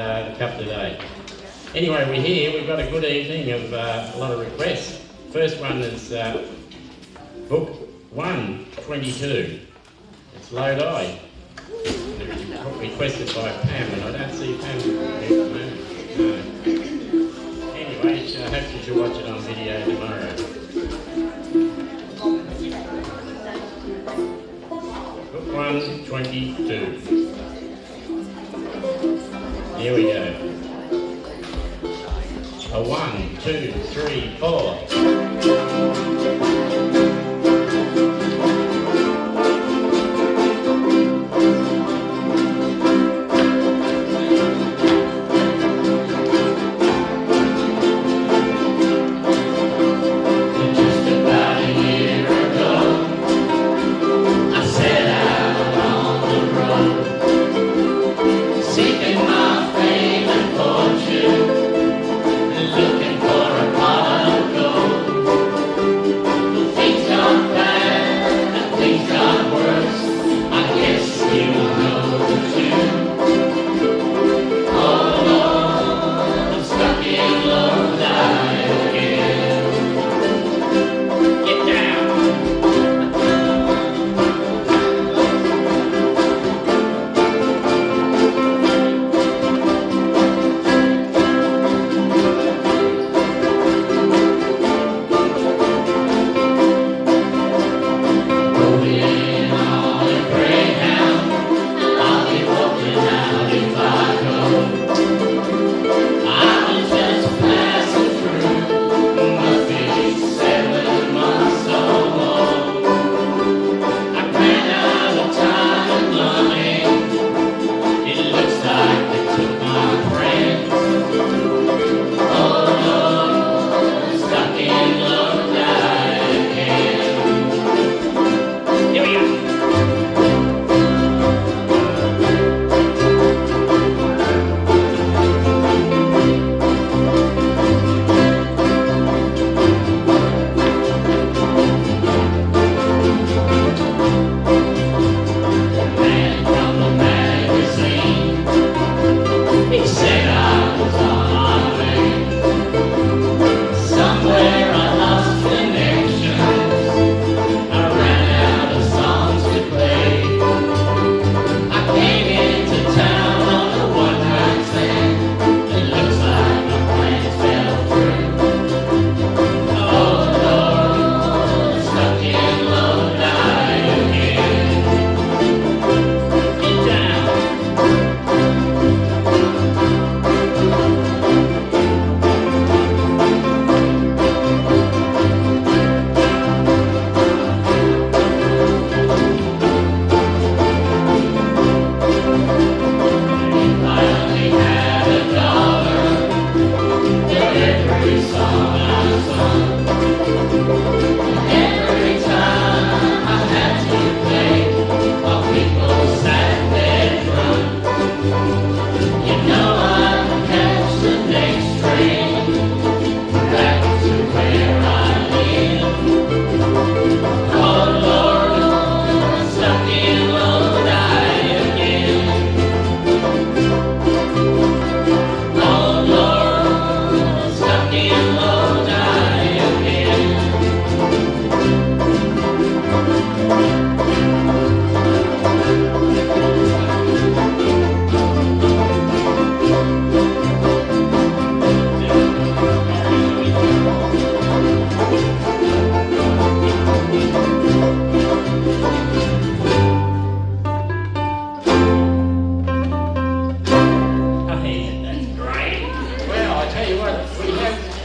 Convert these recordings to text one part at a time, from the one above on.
A couple of days. Anyway, we're here. We've got a good evening of a lot of requests. First one is book 122. It's Lodi. Requested by Pam, and I don't see Pam here at the moment. No. Anyway, I hope you should watch it on video tomorrow. Book 122. Here we go. A 1, 2, 3, 4.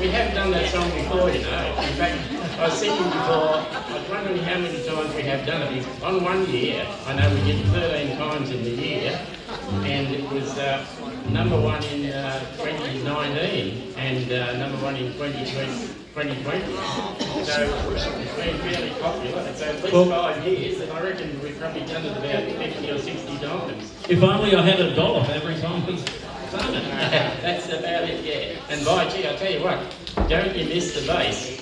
We have done that song before, you know. In fact, I was thinking before, I was wondering how many times we have done it. On one year, I know we did 13 times in the year, and it was number one in 2019 and number one in 2020. So it's been fairly popular. So at least 5 years, and I reckon we've probably done it about 50 or 60 times. If only I had $1 every time we sung it. That's about it, yeah. And by gee, I tell you what, don't you miss the bass.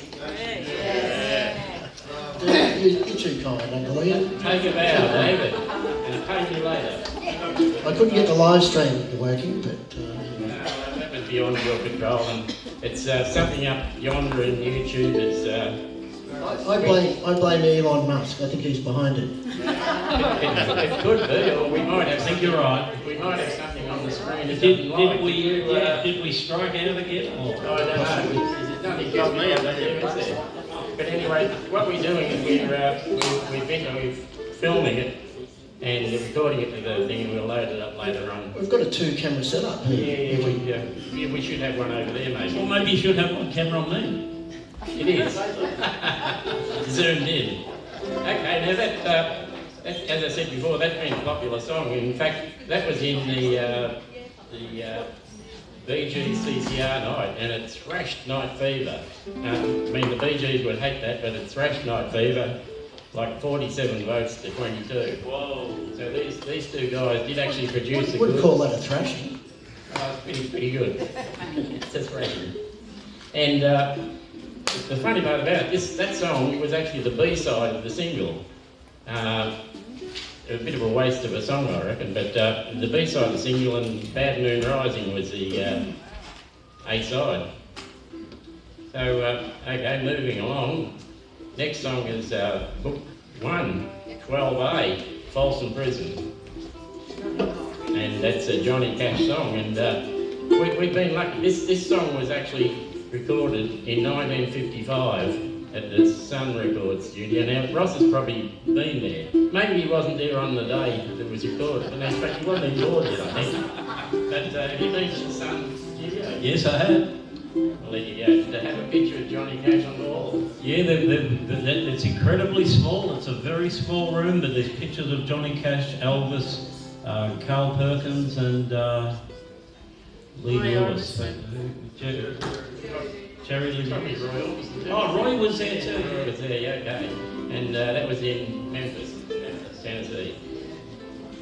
You're too kind, Uncle Ian. Take a bow, David, and pay you later. I couldn't get the live stream working, but beyond your control, and it's something up yonder in YouTube. It's I blame Elon Musk. I think he's behind it. it could be, or we might have. I think you're right. We might have something on the screen. It Did doesn't like. did we strike out again? Or? I don't know. There's nothing got me up there, is there? But anyway, what we're doing is we're filming it and recording it to the thing, and we'll load it up later on. We've got a 2-camera setup here. Yeah, we should have one over there, maybe. Well, maybe you should have one camera on me. It is. Zoomed in. Okay, now that, as I said before, that's been a popular song. In fact, that was in the Bee Gees CCR night, and it thrashed Night Fever. I mean, the Bee Gees would hate that, but it thrashed Night Fever, like 47 votes to 22. Whoa. So these two guys did actually produce a Would good... call that a thrashing. Pretty good. It's a thrashing. And the funny part about it, that song was actually the B-side of the single. A bit of a waste of a song, I reckon, but the B-side of the single and Bad Moon Rising was the A-side. So, okay, moving along. Next song is Book 1, 12A, Folsom Prison. And that's a Johnny Cash song, and we've been lucky. This song was actually recorded in 1955 at the Sun Records studio. Now, Ross has probably been there. Maybe he wasn't there on the day that it was recorded, but in fact he wasn't indoors yet, I think. But have you been to the Sun studio? Yes, I have. Well, there you go. To have a picture of Johnny Cash on the wall. Yeah, it's incredibly small. It's a very small room, but there's pictures of Johnny Cash, Elvis, Carl Perkins, and Lee Lewis. Jerry Lee Probably Lewis. Roy Orbison too. Oh, Roy was there too. Roy was there, yeah, okay. And that was in Memphis, Tennessee.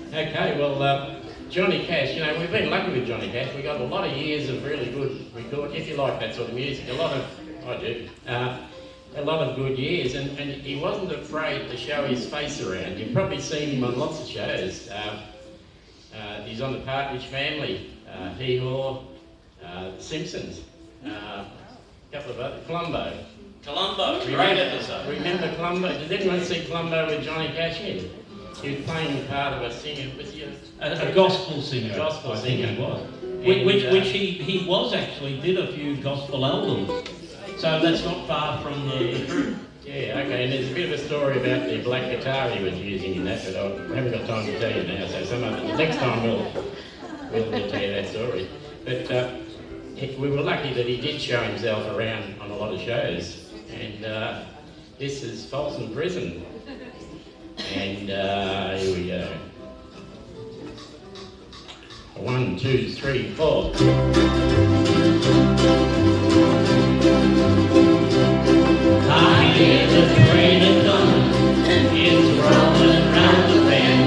Okay, well, Johnny Cash, you know, we've been lucky with Johnny Cash. We got a lot of years of really good record, if you like that sort of music. I do. A lot of good years, and he wasn't afraid to show his face around. You've probably seen him on lots of shows. He's on the Partridge Family, Hee Haw, Simpsons, a couple of other, Columbo, great episode. Remember Columbo? Did anyone see Columbo with Johnny Cash in? He was playing the part of a singer, was he A gospel singer. Gospel I think singer. he was. And, Which he was actually, did a few gospel albums. So that's not far from the truth. Yeah, okay, and there's a bit of a story about the black guitar he was using in that, but I haven't got time to tell you now, so next time we'll tell you that story. But we were lucky that he did show himself around on a lot of shows, and this is Folsom Prison, and here we go. 1, 2, 3, 4. I hear the train a coming, it's rolling round the bend.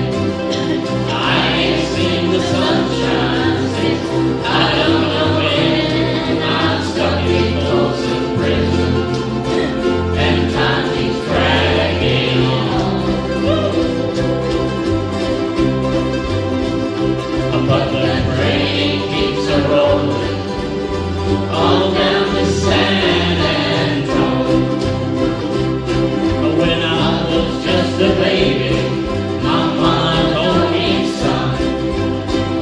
I ain't seen the sunshine since I don't know when. I'm stuck in Folsom Prison, and time keeps dragging on. But the train keeps a rolling all down the San Antonio. When I was just a baby, my mama told me, son,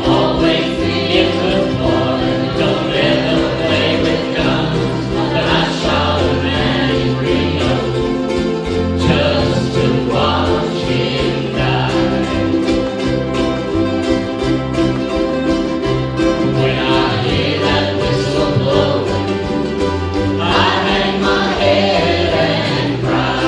always be a good boy, don't ever play with guns. But I shot a man in Rio just to watch him die. When I hear that whistle blow, I hang my head and cry.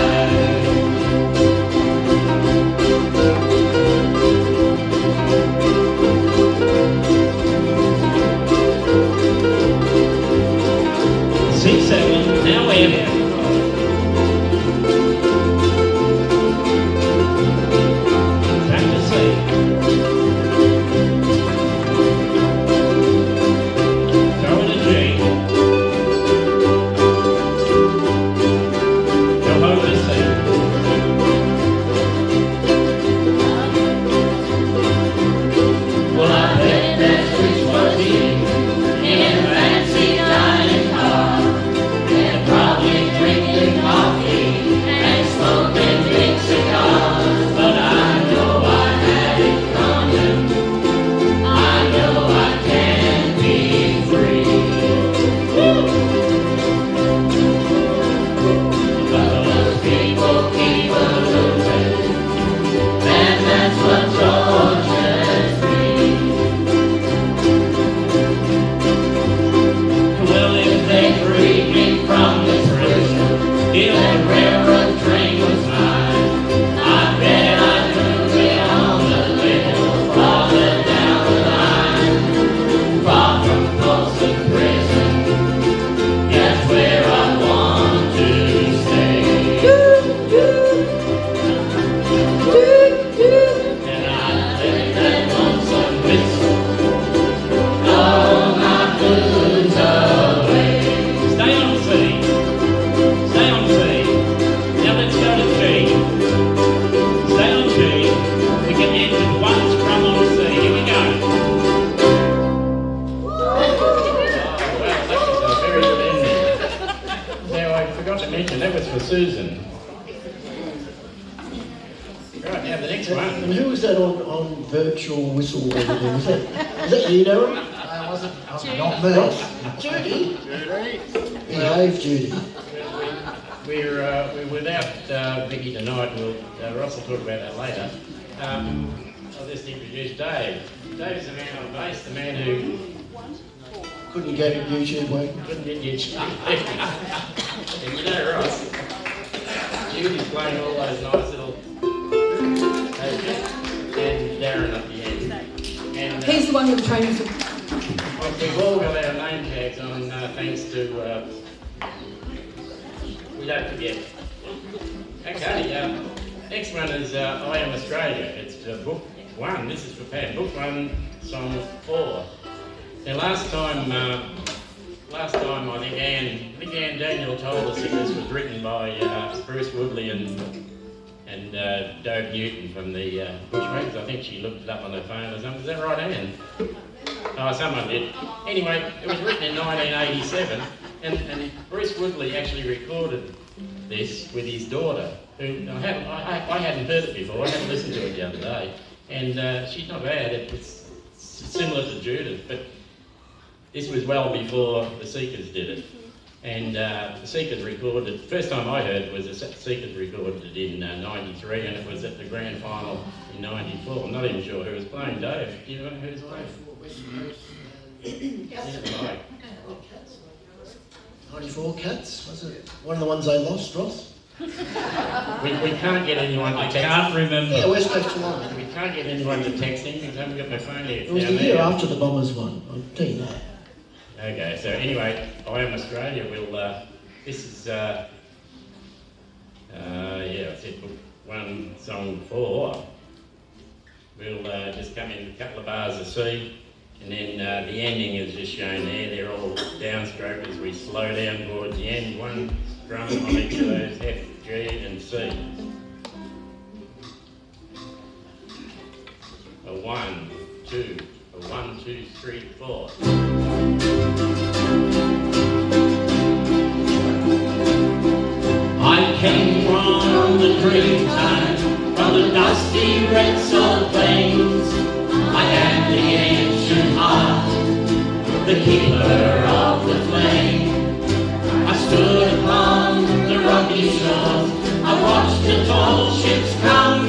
C7, now F. Back to C. Going to G. Go home to C. Well, I bet that's which was in fact. blues away. Stay on C. Stay on C. Now let's go to G. Stay on G. We can end with one strum on C. Here we go. Well, that was a very good ending. Now, I forgot to mention, that was for Susan. Right, now the next And one. who was that on virtual whistle or anything? Is that you, Darren? Not me. Judy? Behave, Judy. We're without Vicky tonight. Ross will talk about that later. I'll just introduce Dave. Dave's the man on bass, the man who Couldn't get YouTube working. couldn't get YouTube. And you know, Ross, Judy's playing all those nice little and Darren at the end. And He's the one with the training. we've all got our name tags on thanks to we don't forget. Okay, next one is I Am Australia. It's book 1. This is for Pat. Book 1, song 4. Now last time I think Anne Daniel told us that this was written by Bruce Woodley and Dove Newton from the Bushwhackers. I think she looked it up on her phone or something. Is that right, Anne? Oh, someone did. Anyway, it was written in 1987, and Bruce Woodley actually recorded this with his daughter, who I hadn't heard it before. I hadn't listened to it the other day, and she's not bad. It's similar to Judith, but this was well before the Seekers did it. And the Seekers recorded, first time I heard it was the Seekers recorded it in 93, and it was at the grand final in 94. I'm not even sure who was playing. Dave, do you know who was playing? Yeah, 94 Cats, was it? One of the ones they lost, Ross? we can't get anyone to I text. can't remember. Yeah, West Coast Toronto. We can't get anyone to text in because I haven't got my phone here. It was the year after the Bombers won, I'll tell you that. Okay, so anyway, I Am Australia. This is, yeah, I said book 1, song 4. We'll just come in a couple of bars of C, and then the ending is just shown there. They're all downstroke as we slow down towards the end. One drum on each of those, F, G, and C. A 1, 2, a 1, 2, 3, 4. I came from the dreamtime, from the dusty red salt plains. I am the ancient heart, the keeper of the flame. I stood upon the rocky shores, I watched the tall ships come.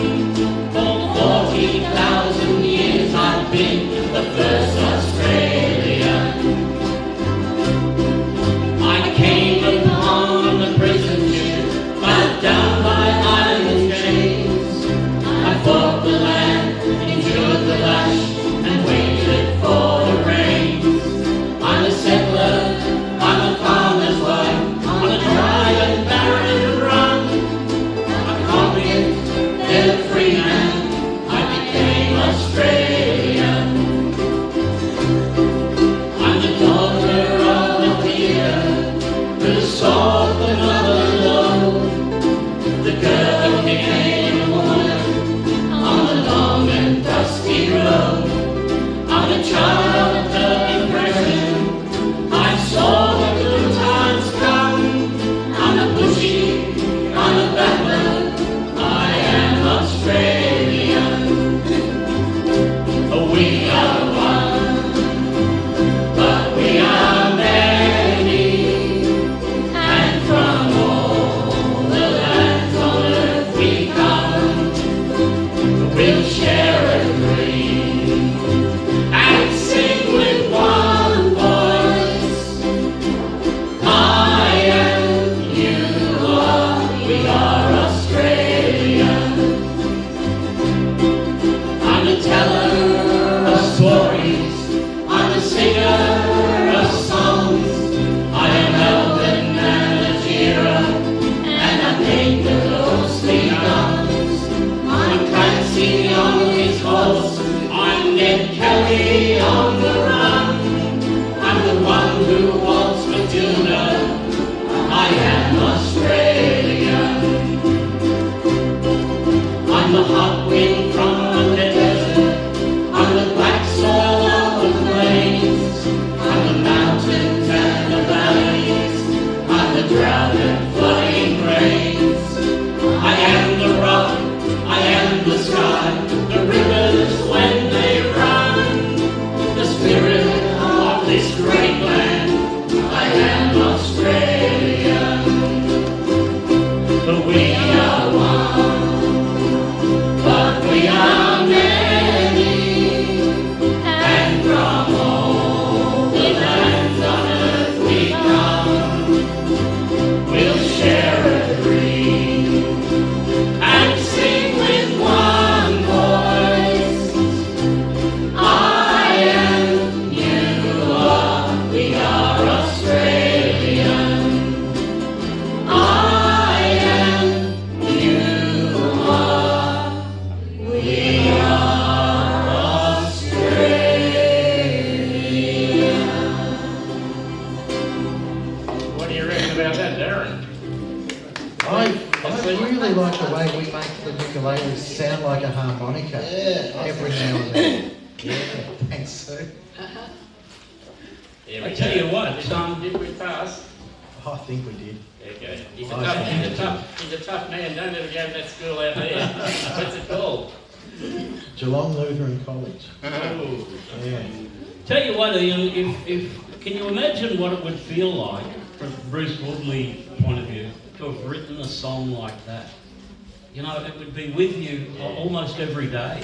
For 40,000 years I've been the first Australian. I came upon the prison ship, bound down by iron chains. I fought the land, endured the lash, and waited for the rains. I'm a settler this great land. I am Australian. But we are one, but we are many, and from all the lands on earth we come. We'll share a dream and sing with one voice. I am, you are, we are Australian. I am, you are, we are Australian. What do you reckon about that, Darren? I really like the way we make the ukuleles sound like a harmonica every now and then. Yeah, thanks, Sue. Yeah, I tell you what, did we pass? I think we did. Okay. He's a tough man. Don't ever go to that school out there. What's it called? Geelong Lutheran College. Oh. Yeah. tell you what, Ian, if can you imagine what it would feel like, from Bruce Woodley's point of view, to have written a song like that? You know, it would be with you almost every day.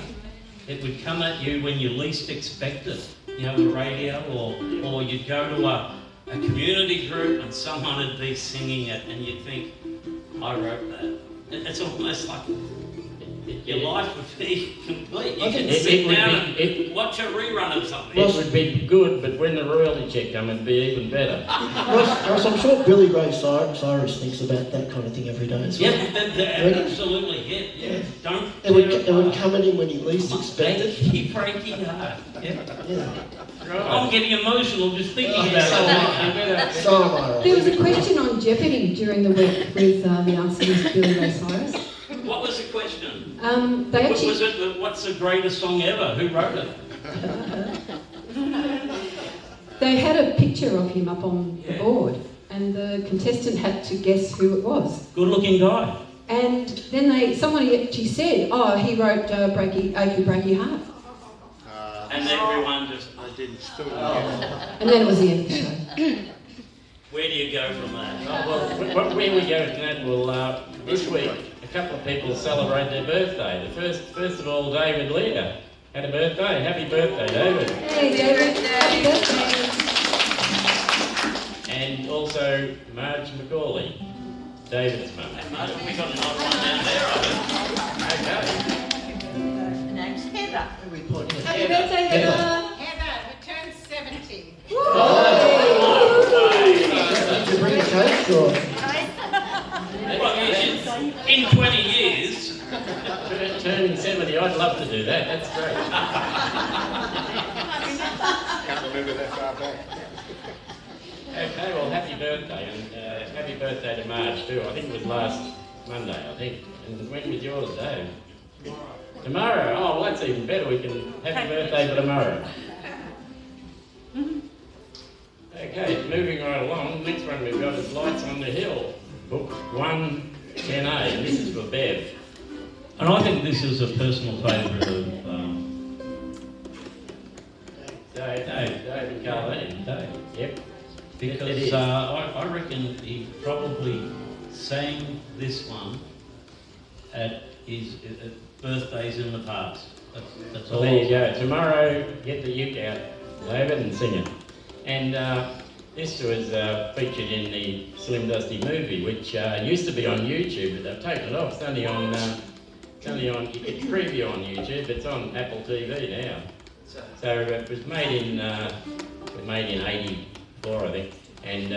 It would come at you when you least expect it. You know, the radio, or you'd go to a community group and someone would be singing it and you'd think, I wrote that. It's almost like your life would be complete. You can sit down and watch a rerun of something. It would be good, but when the royalty check comes, it'd be even better. Ross, I'm sure Billy Ray Cyrus thinks about that kind of thing every day as well. Yeah, absolutely. Yeah. Don't. It would come at him when he least expected. Keep breaking heart. Yeah. Yeah. I'm getting emotional just thinking about it. So am I. Ross. There was a question on Jeopardy during the week with the answer was Billy Ray Cyrus. What was the question? They actually... Was it what's the greatest song ever? Who wrote it? They had a picture of him up on the board, and the contestant had to guess who it was. Good-looking guy. And then somebody actually said, "Oh, he wrote Breaky Heart." And everyone just. And then it was the end of the show. Where do you go from that? Where we go from that, well, this week, a couple of people celebrate their birthday. The first of all, David Lear had a birthday. Happy birthday, David. Hey, David. Happy birthday. And also Marge Macaulay, David's mum. Hey, Mark, we got another one down there, I Okay. Her name's Heather. Happy birthday, Heather. Heather, who turns 70. Did you bring a cake or? Well, in 20 years. Turning 70, I'd love to do that. That's great. Can't remember that far back. Okay, well, happy birthday, and happy birthday to Marge too. I think it was last Monday, I think. And when was yours, Dave? Tomorrow. Oh, well, that's even better. We can happy birthday for tomorrow. Okay, moving right along. Next one we've got is Lights on the Hill, book 110A, and this is for Bev. And I think this is a personal favourite of Dave and Carleen. Dave. Yep. Because I reckon he probably sang this one at his birthdays in the past. That's Well, all. there you go. Tomorrow, get the uke out, David, and sing it. And this was featured in the Slim Dusty movie, which used to be on YouTube, but they've taken it off. It's only on, you get preview on YouTube. It's on Apple TV now. So it was made in 84, I think, and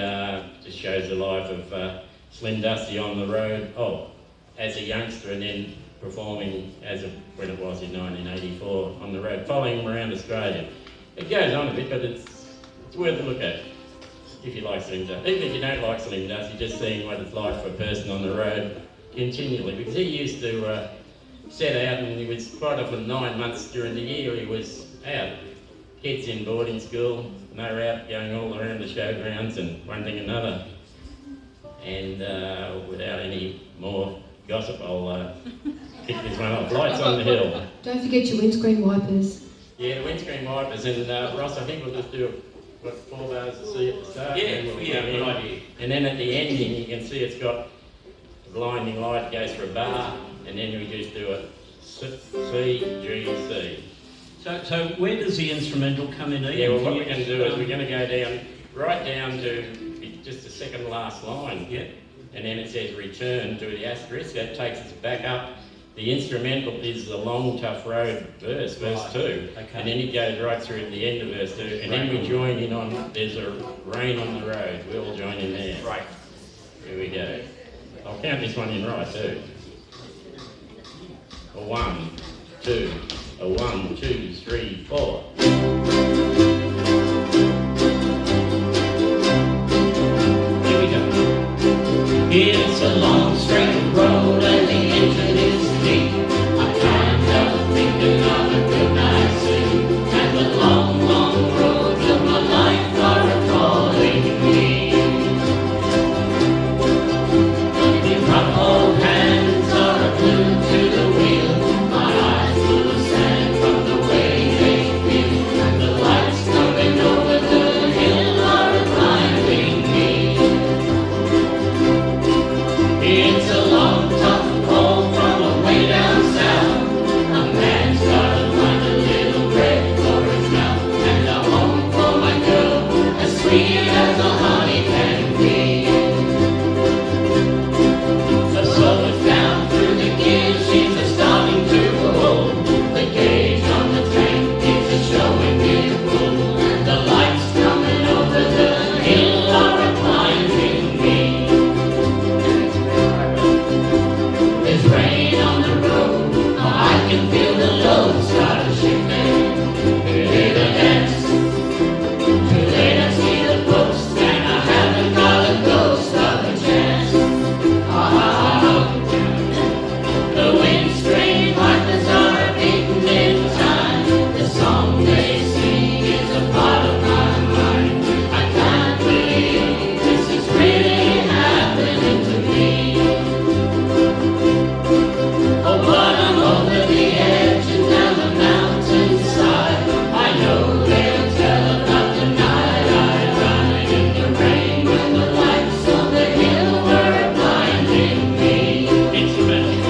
just shows the life of Slim Dusty on the road. Oh, as a youngster, and then performing when it was in 1984 on the road, following him around Australia. It goes on a bit, but it's worth a look at if you like Slim Dusty. Even if you don't like Slim Dusty, just seeing what it's like for a person on the road continually, because he used to set out, and he was quite often 9 months during the year he was out. Kids in boarding school, and they were out going all around the showgrounds and one thing another. And without any more gossip, I'll kick this one off. Lights on the Hill. Don't forget your windscreen wipers. Yeah, the windscreen wipers, and Ross, I think we'll just do got 4 bars of C at the start. Yeah, and then we'll yeah, come good in. idea. And then at the ending, you can see it's got a blinding light goes for a bar, and then we just do a C, G, C. So where does the instrumental come in? Ian? Yeah, well, what Can we're you going to just, do is we're going to go down, right down to just the second last line. Yeah. And then it says return to the asterisk. That takes us back up. The instrumental is the long, tough road verse, verse Right. 2. Okay. And then it goes right through to the end of verse 2. And then we join in on, there's a rain on the road. We all join in there. Right. Here we go. I'll count this one in right too. A 1, 2, a 1, 2, 3, 4. Here we go. It's a long straight road and the engine is deep. I can't help thinking of a good night's sleep. And the long, long roads of my life are calling me. The rough old hands are glued to the wheel. My eyes full of sand from the way they feel. And the lights coming over the hill are blinding me. It's a long, tough road from away down south. A man's gotta find a little bread for his mouth. And a home for my girl, as sweet as a honey can be. So it's down through the gears, she's a starting to roll. The gauge on the tank is a showing me full. And the lights coming over the hill are blinding me. There's rain on the road, I can feel the load start shifting. Did a dance, too late I see the post, and I haven't got a ghost of a chance. The windscreen wipers are beating in time. The song they sing is a part of my mind. I can't believe this is really happening to me. Oh, but I'm over the edge and down the mountainside. I know they'll tell about the night I ride in the rain when the lights on the hill were blinding me. Instrumental.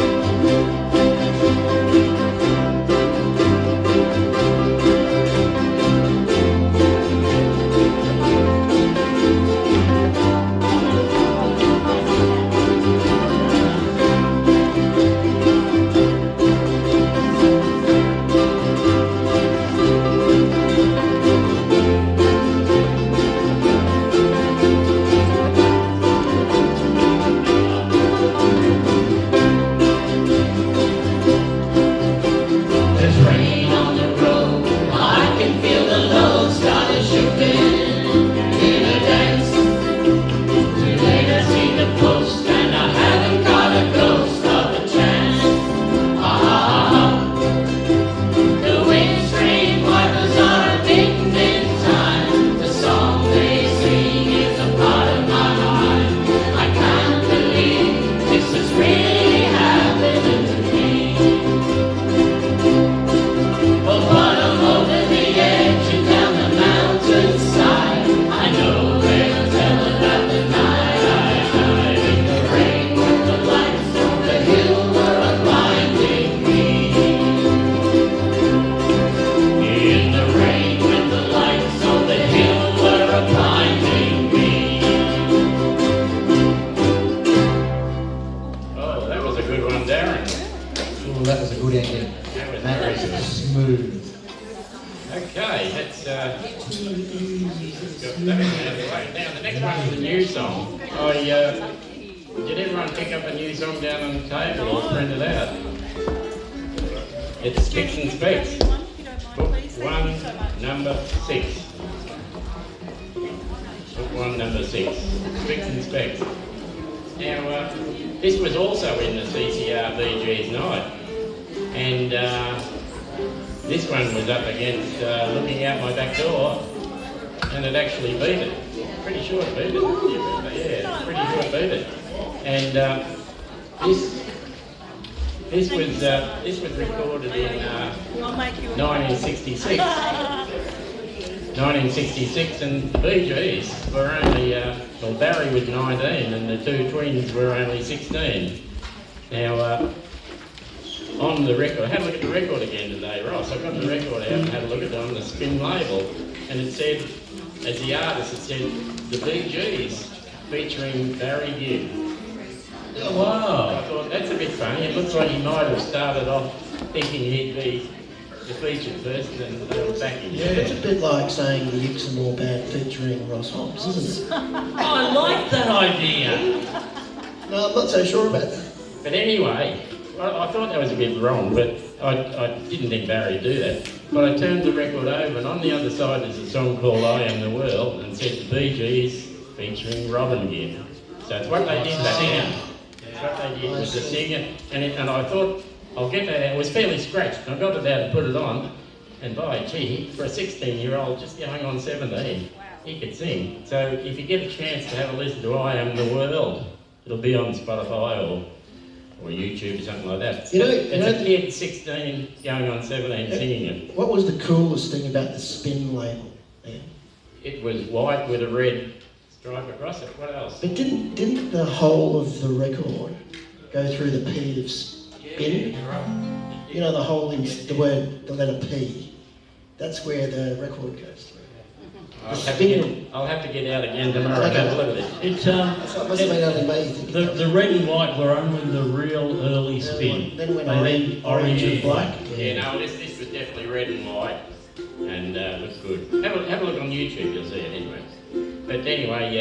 There's rain on the road, I can feel the load start shifting. In a dance, too late I see the post, and I haven't got a ghost of a chance. The windscreen wipers are beating in time. The song they sing is a part of my mind. I can't believe this is really happening to me. Oh, but I'm over the edge and down the mountainside. I know they'll tell about the night I died in the rain when the lights on the hill were blinding me. In the rain when the lights on the hill were blinding me. Oh, that was a good one, Darren. Oh, that was a good ending. That was That very was good. smooth. Okay, that's got that one out of the way. Now, the next one is a new song. Did everyone pick up a new song down on the table or print it out? It's Sticks and Specs. Book 1, number 6. Book 1, number 6. Sticks and Specs. Now, this was also in the CCR BG's night. And this one was up against Looking Out My Back Door, and it actually beat it. Pretty sure it beat it. Yeah, pretty sure it beat it. And this was recorded in 1966. 1966, and the Bee Gees were only, well, Barry was 19 and the two twins were only 16. Now, on the record, I had a look at the record again today, Ross. I got the record out and had a look at it on the spin label, and it said, as the artist, it said, the Bee Gees, featuring Barry Gibb. Oh, wow. I thought, that's a bit funny. It looks like he might have started off thinking he'd be the featured person and they were backing. Yeah, it's a bit like saying the Ukes are more bad featuring Ross Hobbs, isn't it? I like that idea. No, I'm not so sure about that. But anyway, I thought that was a bit wrong, but I didn't think Barry would do that. But I turned the record over, and on the other side there's a song called I Am the World, and said the Bee Gees featuring Robin Gibb. So it's what they did back then. It's what they did with the singer, and I thought, I'll get that out. It was fairly scratched. I got it out and put it on, and by gee, for a 16-year-old just going on 17, he could sing. So if you get a chance to have a listen to I Am the World, it'll be on Spotify or YouTube or something like that. It's a kid 16 going on 17 singing it. What was the coolest thing about the spin label? Yeah. It was white with a red stripe across it. What else? But didn't the whole of the record go through the P of spin? Yeah, right. You know, the whole the letter P. That's where the record goes through. I'll have to get out again tomorrow and have a look at it. It's So it must have been only me thinking. the red and white were only the real early spin. Then when They orange and black. Yeah, no, this was definitely red and white, and looks good. Have a look on YouTube, you'll see it anyway. But anyway,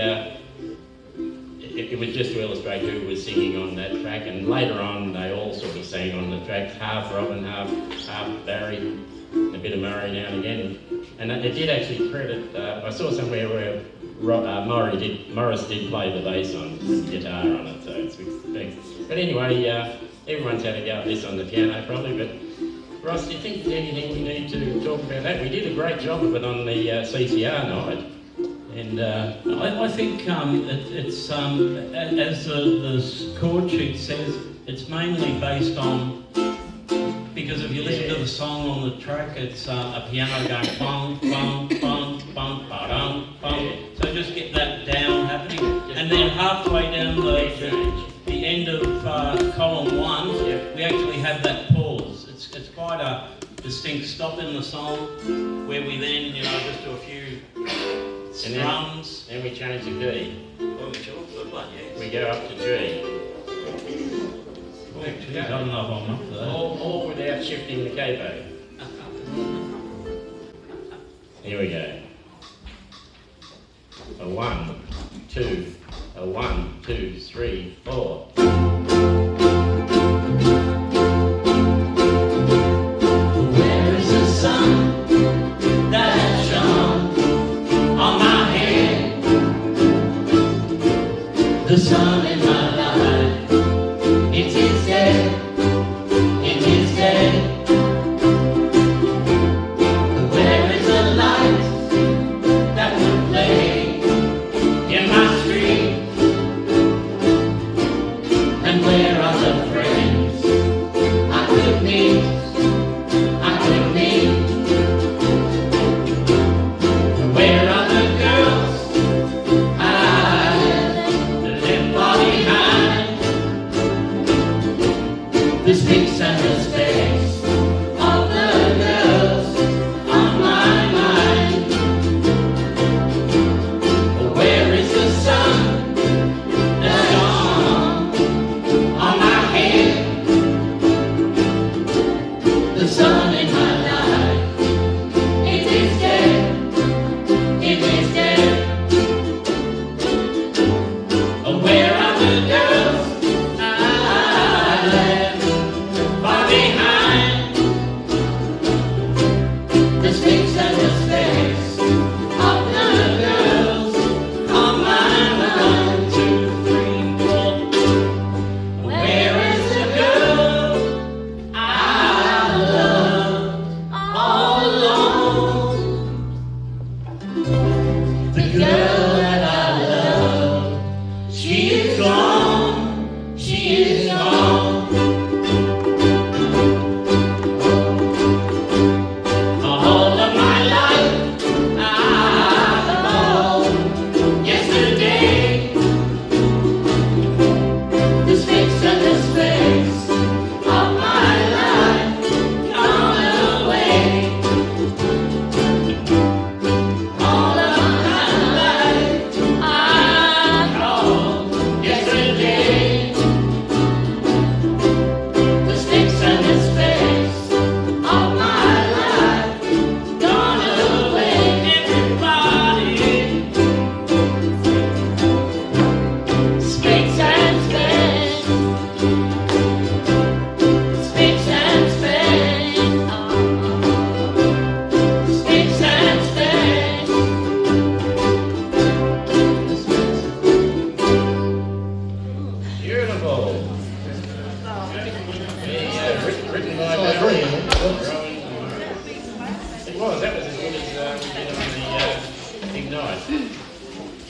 it was just to illustrate who was singing on that track, and later on they all sort of sang on the tracks, half Robin, half Barry, a bit of Murray now and again. And it did actually credit, I saw somewhere where Morris did play the bass on the guitar on it, so it's thanks. But anyway, everyone's had a go at this on the piano probably, but Ross, do you think there's anything we need to talk about that? We did a great job of it on the CCR night. And I think it's as the chord sheet says, it's mainly based on, because if you listen to the song on the track, it's a piano going bong, bong, bong, bong, ba-dum, bong. So just get that down happening. And then halfway down the end of column 1, we actually have that pause. It's quite a distinct stop in the song where we then, just do a few strums. Then we change the key. We go up to G. Actually, I don't know if I'm up there. All without shifting the capo. Here we go. A 1, 2, a 1, 2, 3, 4. Where is the sun that shone on my head? The sun in my life, it is dead, it is dead. Where is the light that would play in my street? And where are the friends I could meet? Where are the girls I left far behind?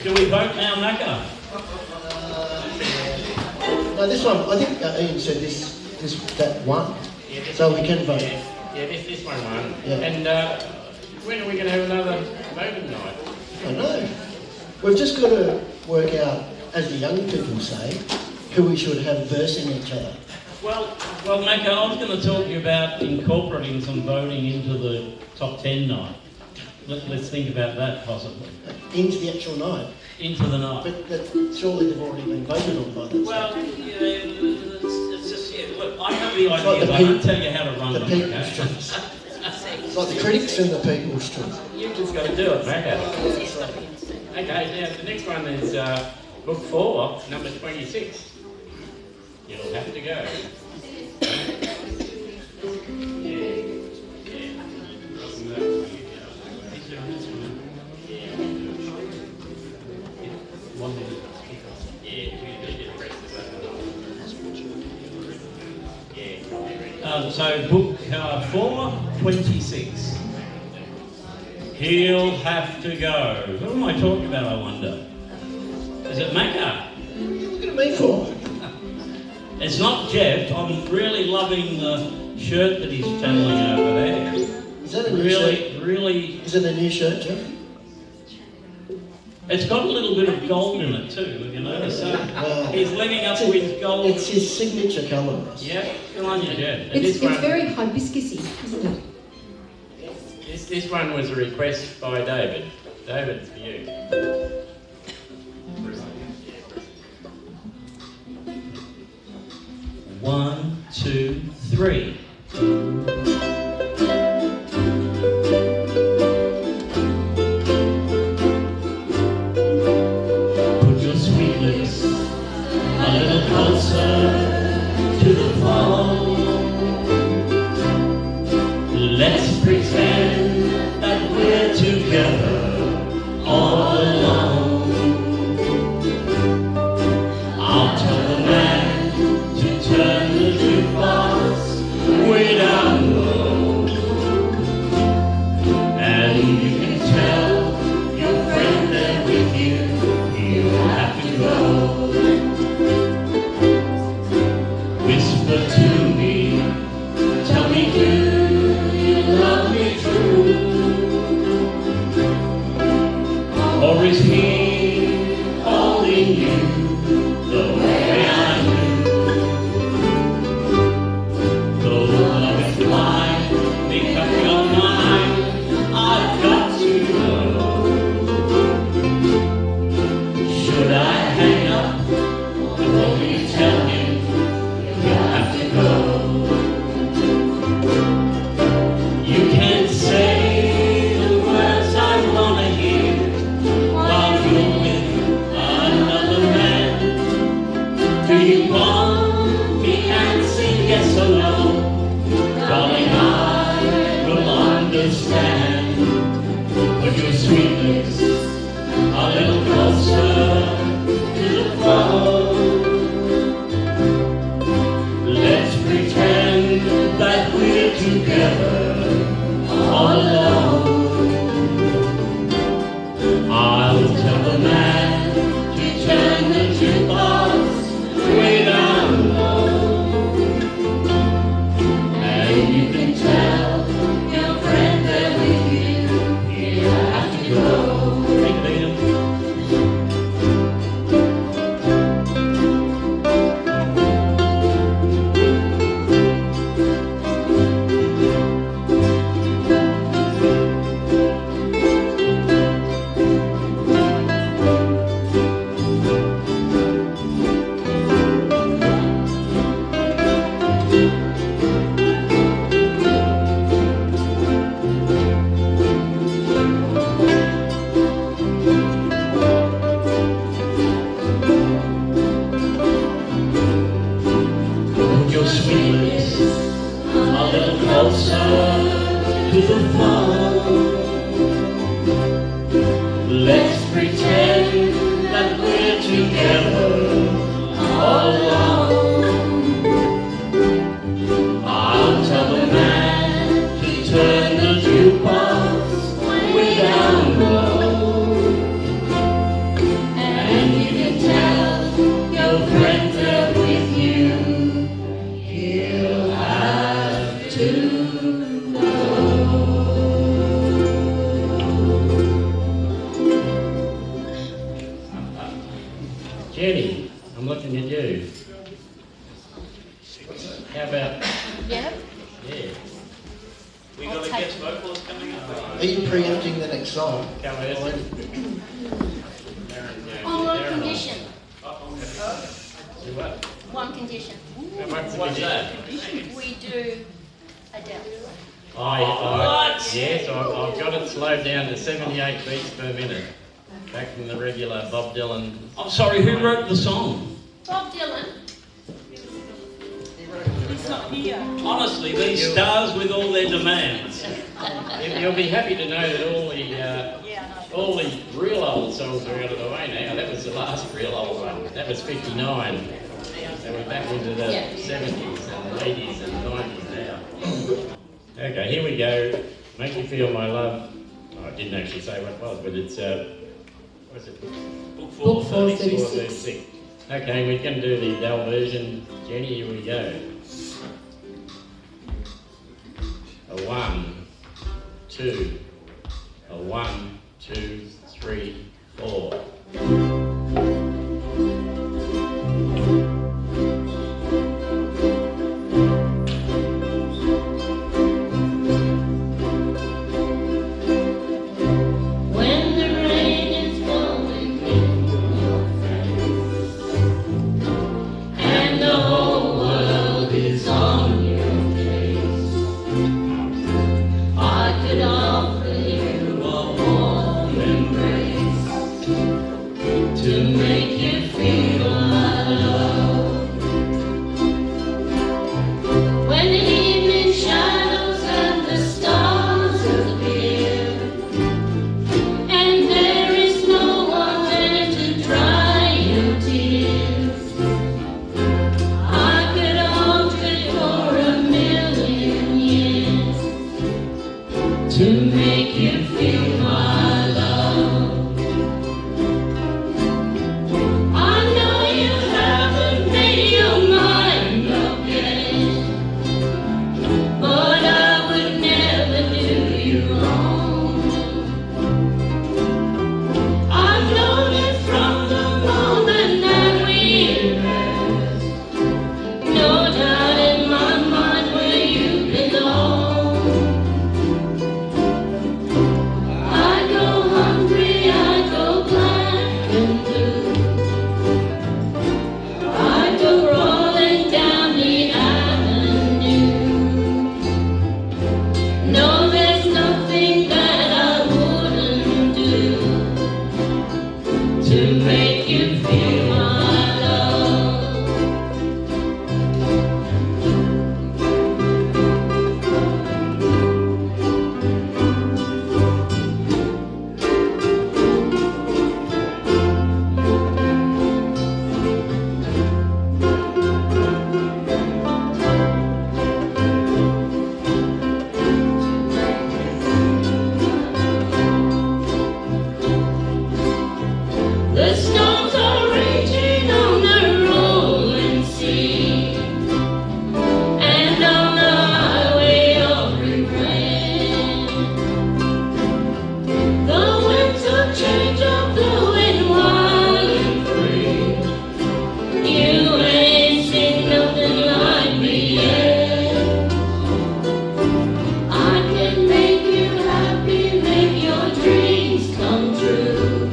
Do we vote now, Macca? No, this one, I think Ian said that one. Yeah, So we can vote. Yeah, this one won. Yeah. And when are we going to have another voting night? I know. We've just got to work out, as the young people say, who we should have versing each other. Well, Macca, I was going to talk to you about incorporating some voting into the top 10 night. Let's think about that possibly. Into the actual night. Into the night. But surely they've already been voted on by that. Well, yeah, it's just, yeah, look, I have the like ideas, the I can't tell you how to run The them, people's okay? choice. It's like the critics and the people's choice. You've just got to do it, Macca. Okay, now the next one is book 4, number 26. You'll have to go. So book 4, 26. He'll have to go. Who am I talking about, I wonder? Is it Macca? Look at me for. It's not Jeff. I'm really loving the shirt that he's channeling over there. Is that a new shirt? Really. Is it a new shirt, Jeff? It's got a little bit of gold in it too, have you noticed? So he's living up to his gold. It's his signature colour, Ross. Yeah, good on you, Jeff. It's very hibiscusy, isn't it? This one was a request by David. David, it's for you. One, two, three. Put your sweet lips a little closer to the phone. Let's pretend that we're together all alone. I'll tell the man to turn the jukebox way down low, and you can tell your friend there with you he'll have to go. Whisper to me, tell me, do you love me true, or is he holding you the way I do? Though love is blind, make up your mind, I've got to know. Should I hang up before you tell him you have to go? You can't say the words I want to hear while you're with another man. Do you want me answering yes or no? Darling, I will understand. Put your sweet lips a little closer to the phone. Let's pretend that we're together all alone. I'll tell the man to turn the jukebox way down low, and you can tell your friend there with you he'll have to go. Hey, Liam. Put your sweet lips a little closer to the phone. Let's pretend that we're together all alone. I'll tell the man to turn the jukebox way down low, Jenny, I'm looking at you. How about... Yeah. Yeah. We got a guest vocalist coming up. Are you preempting the next song? Come on, On one condition. Do what? One condition. What's that? We do Adele. Yes, I've got it slowed down to 78 beats per minute. Back from the regular Bob Dylan. I'm sorry, who wrote the song? Bob Dylan. He's not here. Honestly, these stars with all their demands. You'll be happy to know that all the real old songs are out of the way now. That was the last real old one. That was 59. So we're back into the 70s and 80s and 90s now. Okay, here we go. Make You Feel My Love. Oh, I didn't actually say what it was, but it's, what's it? Book Book 436. 436. Okay, we can do the Adele version. Jenny, here we go. A 1, 2, a 1, 2, 3, 4. When the rain is falling in your face and the whole world is on your case, I could offer you a warm embrace to make you feel my love. When the evening shadows and the stars appear, and there is no one there to dry your tears, I could hold you for a million years to make you feel my love. I know you haven't made your mind up yet, but I would never do you wrong. I've known it from the moment that we met. No doubt in my mind where you belong. I go hungry, I go black and blue. I go crawling down the avenue. No, there's nothing that I wouldn't do to make you feel my love. The storms are raging on the rolling sea and on the highway of regret. The winds of change are blowing wild and free. You ain't seen nothing like me yet. I can make you happy, make your dreams come true.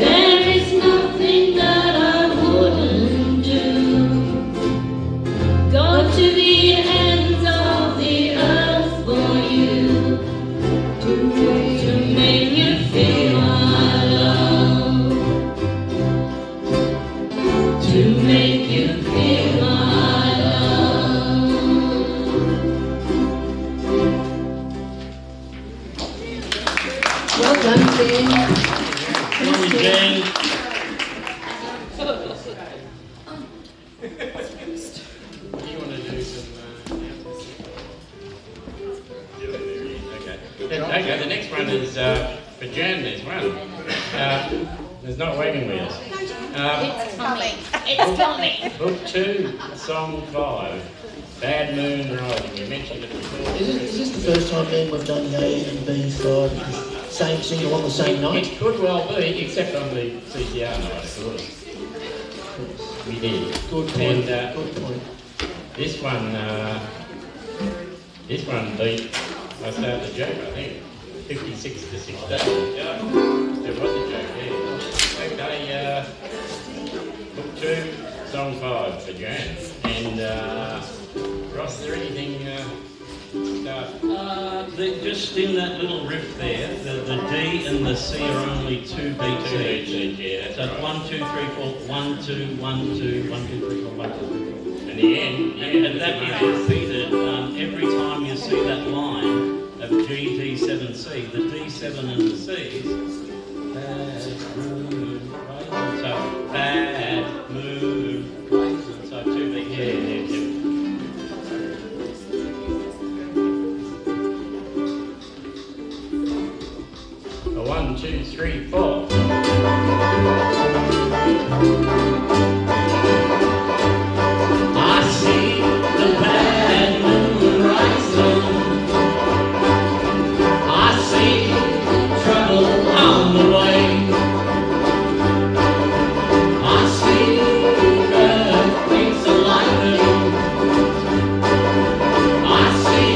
There is nothing that I wouldn't do. Go to the ends of the earth for you to make you feel my love. To make you feel my love. Well done, Ben. Morning, Jane. Do you want to do some... Okay, the next one is for Jan, there's one. There's not wagon wheels. It's coming. It's coming. Book 2, Song 5, Bad Moon Rising. You mentioned it before. Is this the first time, Ben, we've done the A and B side? same single on the same night? It could well be, except on the CCR night, of course. We did. Good point. And Good point. this one beat, I started the joke, I think, 56 to 16. Yeah, there was a joke there. Okay, book 2, song 5 for Jan. And Ross, is there anything start? Just in that little riff there, the D and the C are only 2 beats each. Yeah, So it's 1, 2, 3, 4, 1, 2, 1, 2, 1, 2, 3, 4, 1, 2, 3, 4. And the end, And that is repeated every time you see that line of G, D7, C. The D7 and the C's, bad moon, rising. So bad moon, rising. So 2 beats. yeah. 1, 2, 3, 4. I see the bad moon rising. I see trouble on the way. I see earthquakes are lightning. I see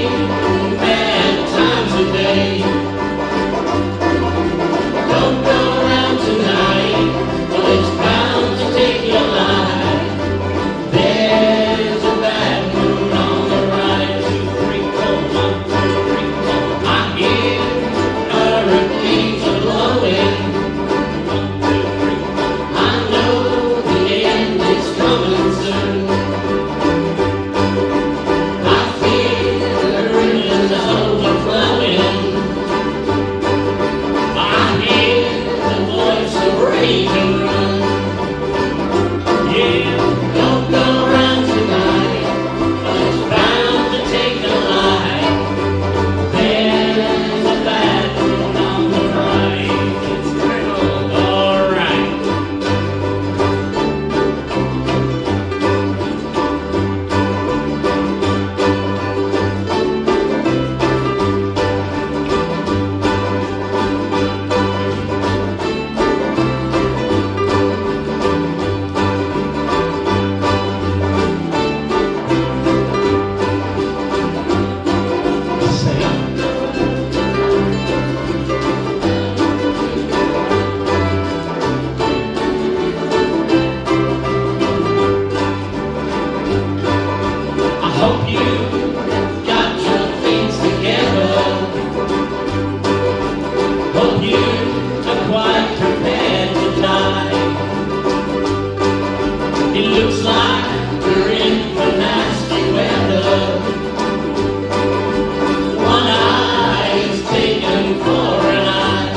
bad times today. Don't go around tonight, well it's bound to take your life. There's a bad moon on the rise. 2, 3, 4, 1, 2, 3, 4. I hear hurricanes are blowing. 1, 2, 3, 4. I know the end is coming soon. I feel the rivers overflowing. I hear the voice of rage and run. Yeah, don't go around tonight, but it's bound to take a life. There's a bad moon on the rise. It's all right. I hope you got your things together. Hope you are quite prepared to die. It looks like we're in for nasty weather. One eye is taken for an eye.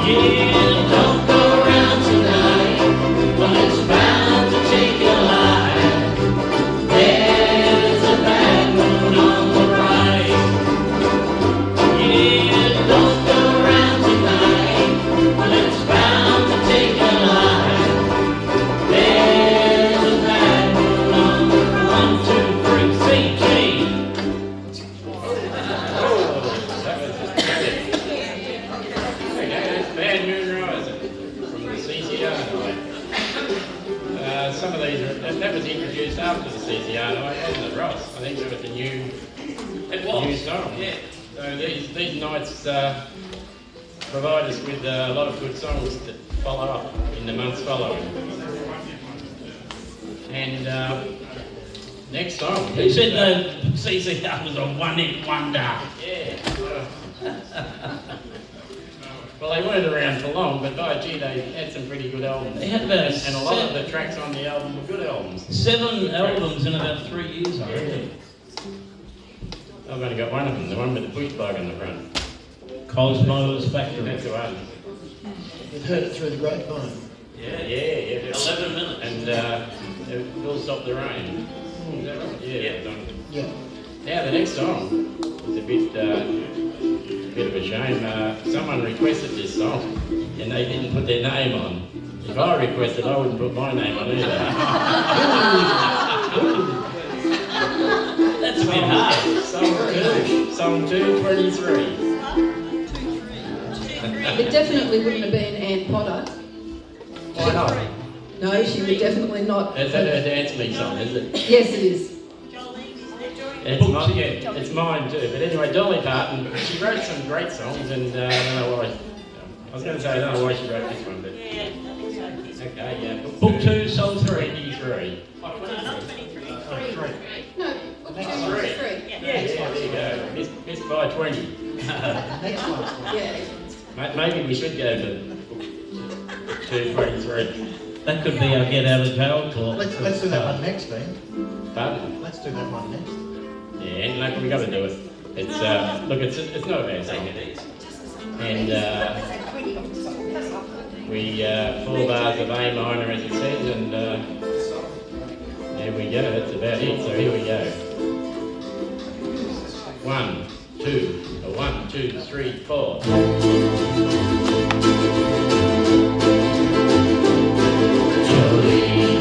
Yeah, don't go around tonight, well it's bound to take your life. There's a bad moon on the rise. Yeah, don't go around tonight, well it's bound to take your life. There's a bad moon on the rise. 1, 2, 3, CG. That was just brilliant. Okay, that's Bad Moon Rising from the CCR night. Some of these, that was introduced after the CCR night, wasn't it, Ross? I think that was a new song. Yeah. So these nights provide us with a lot of good songs that follow up in the months following. And next song. Who said the CCR was a one-hit wonder? Yeah. Well, they weren't around for long, but by gee, they had some pretty good albums. They had about and a lot of the tracks on the album were good albums. 7 albums in about 3 years, I reckon. I've only got one of them, the one with the push plug on the front. Cosmo's Factory. That's the one. You've heard it through the grapevine. Yeah. 11 minutes. And it will stop the rain. Is that right? Yeah. Yeah. Now the next song is a bit of a shame. Someone requested this song and they didn't put their name on. If I requested, I wouldn't put my name on either. That's a bit hard. Song 2, 23. It definitely wouldn't have been Ann Potter. Why not? No, she would definitely not. Is that her Dance Me song, is it? Yes, it is. It's mine too. But anyway, Dolly Parton, she wrote some great songs, and I don't know why. I was going to say I don't know why she wrote this one, but okay, yeah. Book 2, song 3. 23. No, book 2, Three. 3. Yeah, there you go. Missed by 20. Next one. Yeah. Maybe we should go to book 223. That could be our get out of jail clause. Let's do that one next, Ben. Pardon? Let's do that one next. Yeah, like we got to do it. It's look, it's not a bad song. And we 4 bars of A minor as it says, and there we go. That's about it. So here we go. 1, 2, 1, 2, 3, 4. Jolene,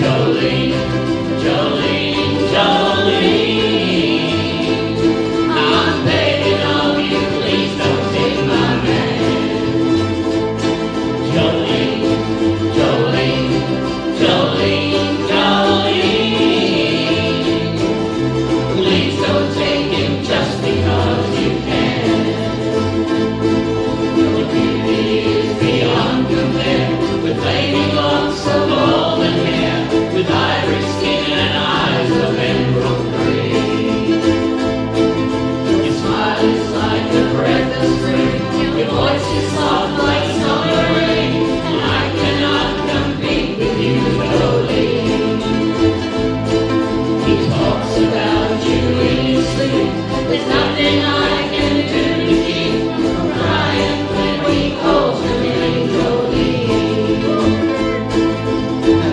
Jolene, Jolene, Jolene, I'm begging of you, please don't take my man. Jolene, Jolene, Jolene, Jolene, please don't take him just because you can. Your beauty is beyond compare, with flaming locks of golden hair, with ivory skin and eyes of emerald green. Your smile is like the breath of spring, your voice is soft like summer rain, and I cannot compete with you, Jolene. He talks about you in his sleep, there's nothing I can do to keep from crying when he calls your name, Jolene.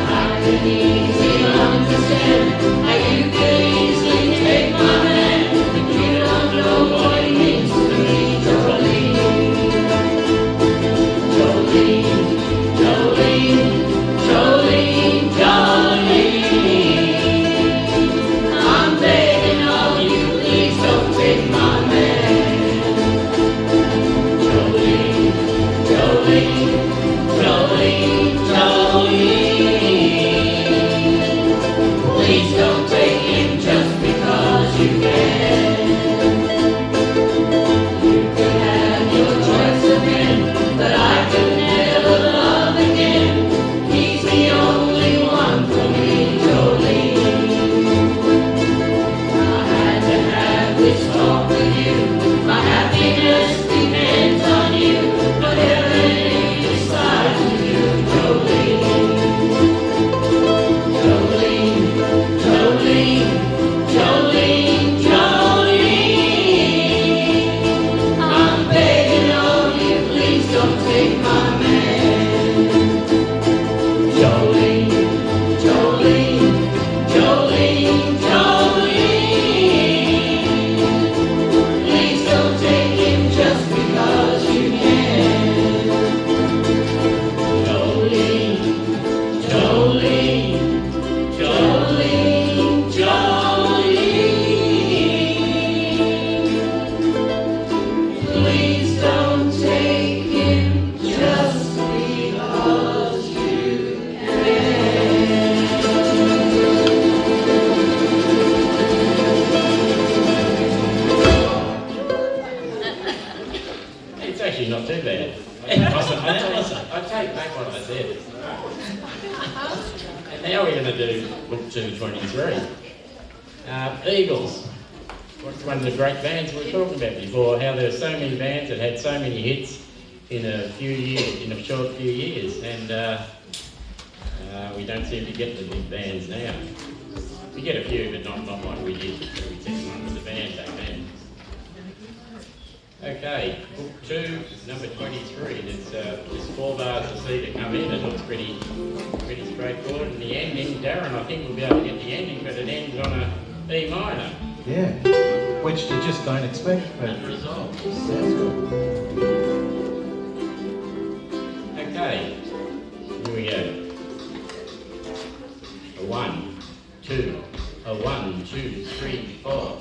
I can easily understand how you can easily take my man, but you don't know what he means to me, Jolene. Jolene, Jolene, Jolene, Jolene, I'm begging of you, please don't take my man. Jolene, Jolene, Jolene, Jolene, please don't take him just because you can. You could have your choice of men, but I could never love again. He's the only one for me, Jolene. I had to have this talk with you. My happiness depends on you, but everything decides with you, Jolene. Jolene, Jolene, Jolene, Jolene, I'm begging of you, please don't take my man. Jolene, Jolene, Jolene, Jolene, please don't take him just because you can. Jolene, Jolene, Jolene, Jolene, please don't take him just because you can. It's actually not too bad. I take back what I said. And now we're going to do book 223. Eagles. What's one of the great bands we were talking about before? How there are so many bands that had so many hits in a few years, in a short few years, and we don't seem to get the big bands now. We get a few, but not like we did. We took one with the band back then. Okay, book 2, number 23. There's 4 bars to see to come in. It looks pretty straightforward. And the ending, Darren, I think we'll be able to get the ending, but it ends on a E minor. Yeah. Which you just don't expect. But Resolve. sounds good. Okay, here we go. A 1, 2, a 1, 2, 3, 4.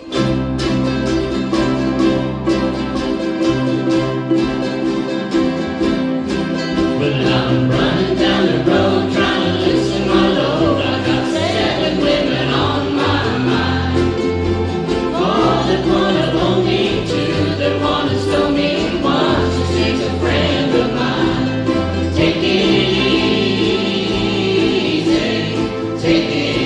When I'm running down the road trying to loosen my load, I got 7 women on my mind. 4 that wanna own me, 2 that wanna stone me, 1 she's a friend of mine. Take it easy, take it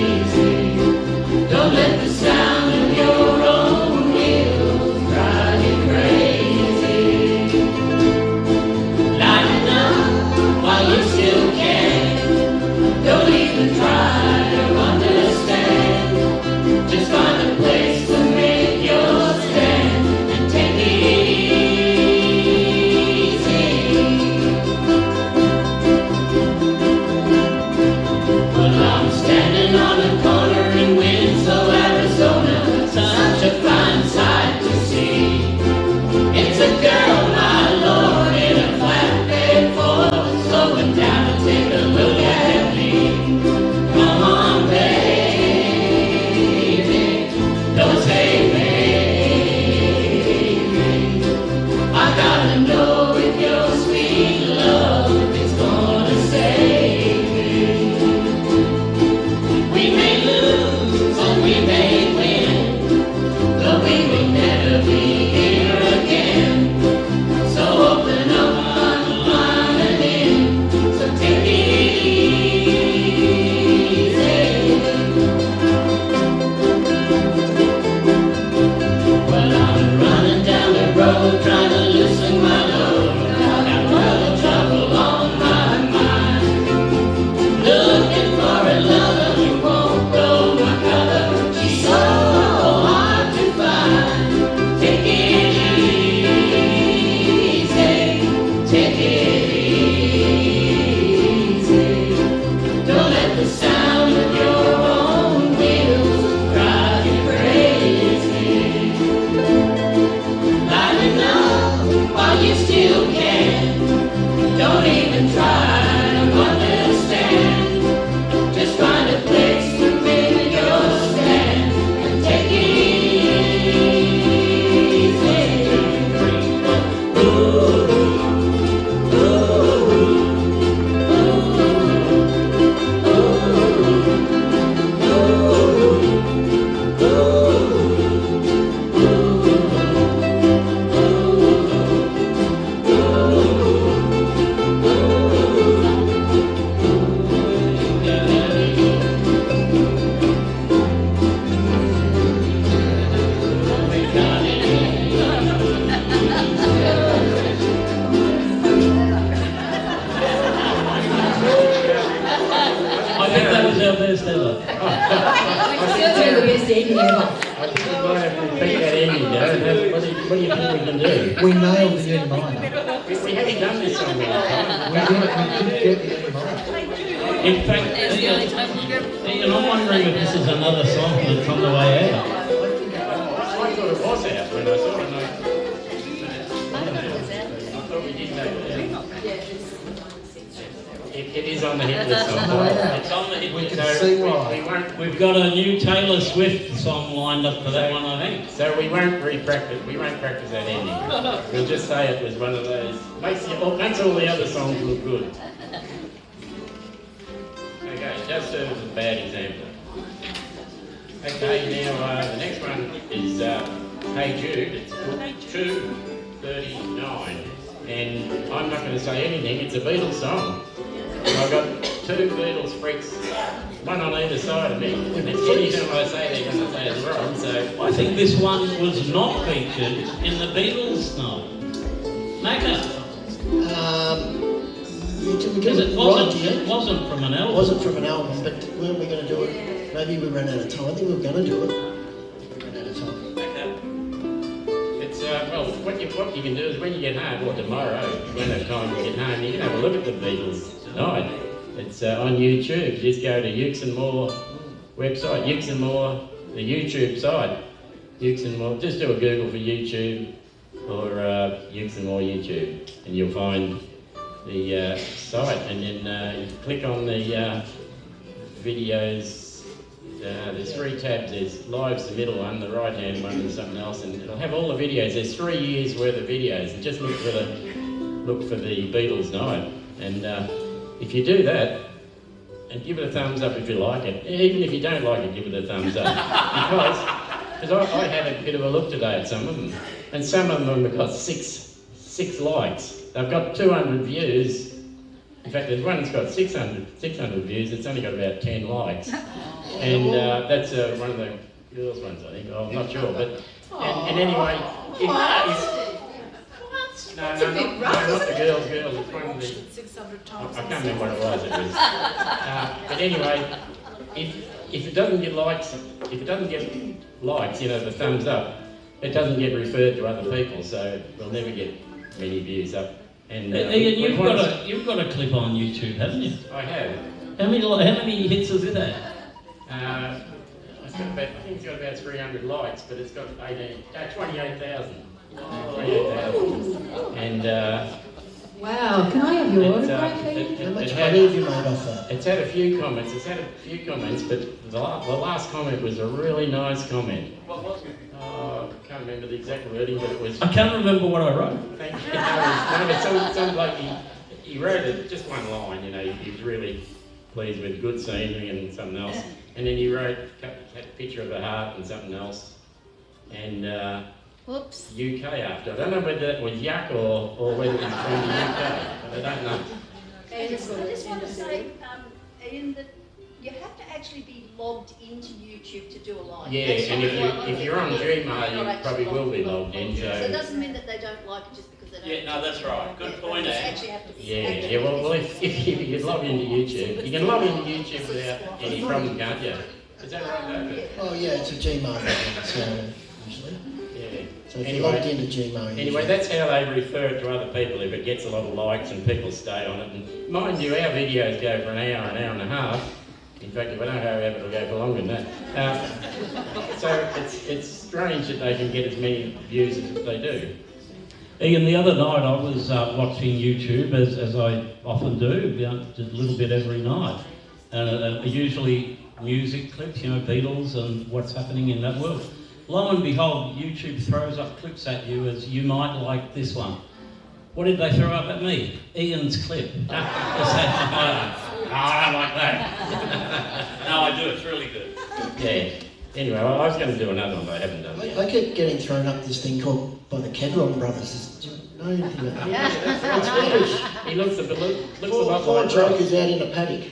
easy. Don't let the sound of your own wheels drive you crazy. Lighten up while you still can. Don't even try to understand. Just find a place to make your stand and take it easy. Well, I'm standing on a corner in Winslow, Arizona. Such a fine sight to see. It's a girl, my lord, in a flatbed Ford, slowing down to take a look at me. Come on, baby, don't say maybe. I gotta know if your sweet love is gonna save me. We may lose and we may win, but we will never be here again. So open up my mind and in, so take it easy. Well, I'm running down the road trying to loosen my load. I got world trouble on my mind. Looking for a lover who won't blow my cover. She's so hard to find. Take it easy, take it easy. Don't let the sound of your own wheels drive you crazy. Lighten up while you still can. Don't even try to understand. Just find a place to make your stand and take it easy. Ooh, ooh, I think that was our best ever. Certainly the best ending ever. I think we might have to repeat that ending, Joe. What do you think we can do? We nailed the E minor. We haven't done this song in a long time. We didn't get the E minor. In fact, Ian, I'm wondering if this is another song that's on the way out. I thought it was out when I saw it. I thought we did make it. It is on the hit list. It's on the hit We list. can see why. We've got a new Taylor Swift song lined up for that one, I think. So we won't re-practice. We won't practice that ending. We'll just say it was one of those. Makes all the other songs look good. Okay, just as a bad example. Okay, now the next one is Hey Jude. It's book 239, and I'm not going to say anything. It's a Beatles song. I've got 2 Beatles freaks, one on either side of me. And anytime I say they're going to say it's wrong, so I think this one was not featured in the Beatles song. Macca. Because it wasn't from an It album. wasn't from an album, but weren't we going to do it? Maybe we ran out of time. I think we were going to do it. We ran out of time. it's well, what you can do is when you get home, or tomorrow, if you won't have time to get home, you can have a look at the Beatles tonight. It's on YouTube. Just go to Ukes and More website, Ukes and More, the YouTube site, Ukes and More. Just do a Google for YouTube or Ukes and More YouTube, and you'll find the site. And then you click on the videos. There's 3 tabs. There's Live's the middle one, the right hand one, and something else, and it'll have all the videos. There's 3 years worth of videos, and just look look for the Beatles night. And if you do that, and give it a thumbs up if you like it. Even if you don't like it, give it a thumbs up. Because I had a bit of a look today at some of them, and some of them have got six likes. They've got 200 views. In fact, there's one that's got 600 views. It's only got about 10 likes. And that's one of the girls' ones, I think. I'm not sure, but and anyway, not the girls. It's one of the. 600 times. I can't remember what it was. But anyway, if it doesn't get likes, the thumbs up, it doesn't get referred to other people, so we'll never get many views up. And Ian, you've got a clip on YouTube, haven't you? I have. How many hits has it had? I think it's got about 300 likes, but it's got 28,000. 28,000. And Wow, can I have your autograph, Ian? How much money have you made off that? it's had a few comments. But the last comment was a really nice comment. What was it? I can't remember the exact wording, but it was. I can't remember what I wrote. Thank you. Some bloke, he wrote it, just one line, he was really pleased with good scenery and something else. And then he wrote, had a picture of a heart and something else. And Whoops. UK after. I don't know whether that was yuck or whether it was from the UK, but I don't know. I just want to say, Ian, that you have to actually be logged into YouTube to do a live. Yeah, That's and not if you're on Gmail, you probably will be logged in. So it doesn't mean that they don't like it just because they don't. Yeah, no, that's right. Good point, They Anne. actually have to be. Yeah. Well, if you log into YouTube, you can log into YouTube without any problem, can't you? Is that right, David? Oh yeah, it's a Gmail account, so usually. Yeah. So if you're logged into Gmail. Anyway, that's how they refer it to other people if it gets a lot of likes and people stay on it. And mind you, our videos go for an hour and a half. In fact, if I don't have it, it'll go for longer than that. So it's strange that they can get as many views as they do. Ian, the other night I was watching YouTube, as I often do, just a little bit every night. And usually music clips, Beatles and what's happening in that world. Lo and behold, YouTube throws up clips at you as you might like this one. What did they throw up at me? Ian's clip. I don't like that. No, I do. It's really good. Yeah. Anyway, I was going to do another one, but I haven't done it. I kept getting thrown up this thing called by the Kedron brothers. Do you know anything about that? It's English. He looks a lot Four like jokers Ross. out in a paddock.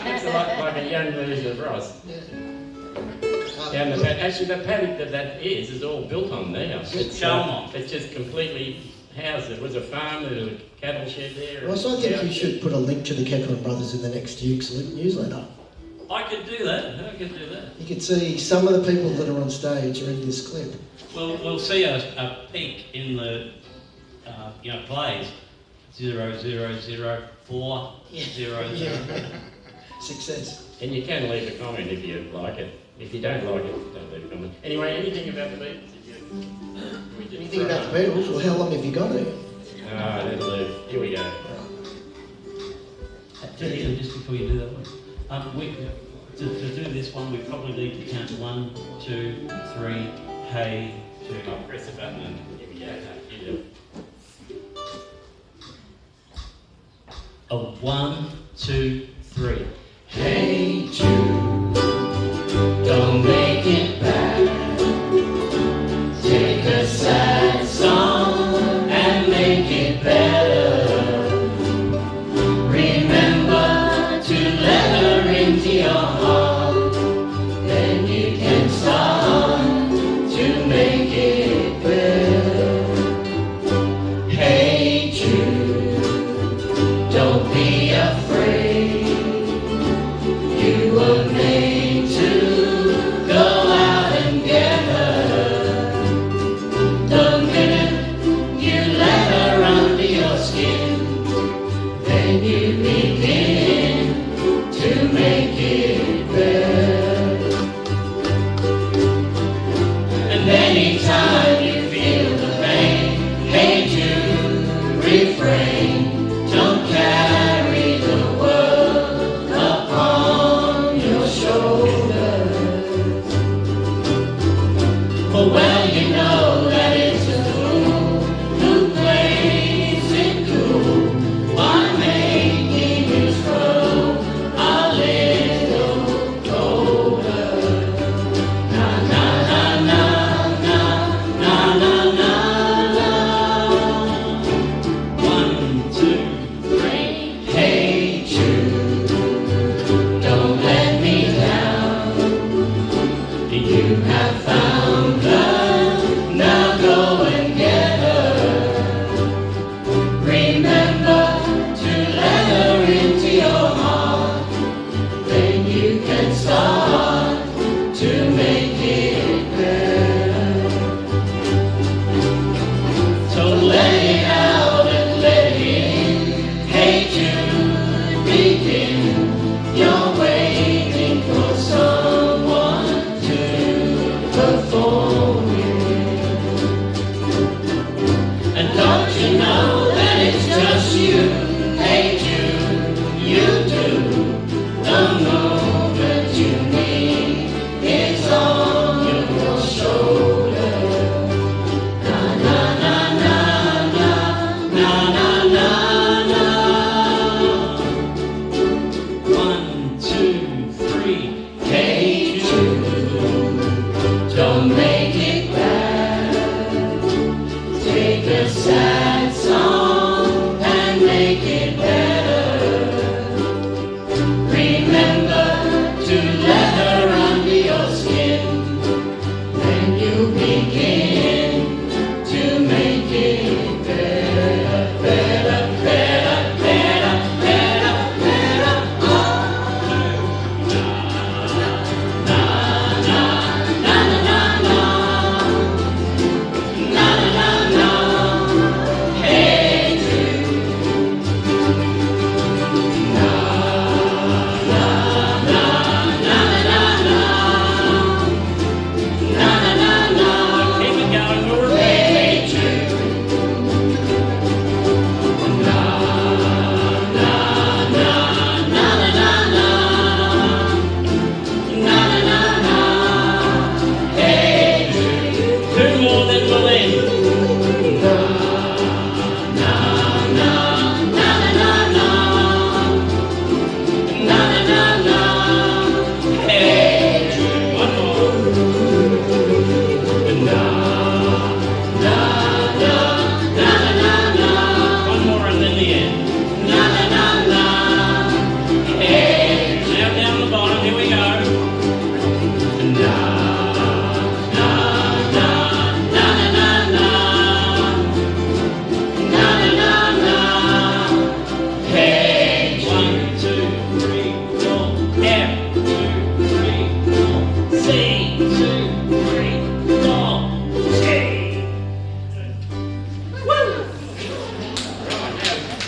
Looks a lot like a young version of Ross. Down the paddock. Actually, the paddock that is all built on now. It's just completely housed. It was a farm. There was a cattle shed there. Ross, I think you should put a link to the Kedron brothers in the next Ukes newsletter. I could do that. You could see some of the people that are on stage are in this clip. We'll see a peak in the plays 0004000. Success. And you can leave a comment if you like it. If you don't like it, don't leave a comment. Anyway, anything about the Beatles? Anything about the Beatles? Well, how long have you got it? That'll do. Here we go. Just before you do that one, to do this one, we probably need to count 1, 2, 3, hey, 2. I'll press the button and here we go. You do it. A 1, 2, 3. Hey Jude, don't make it bad. Take a sad song and make it better. Remember to let her into your heart. Then you can start to make it better. Hey Jude, don't be afraid. You were made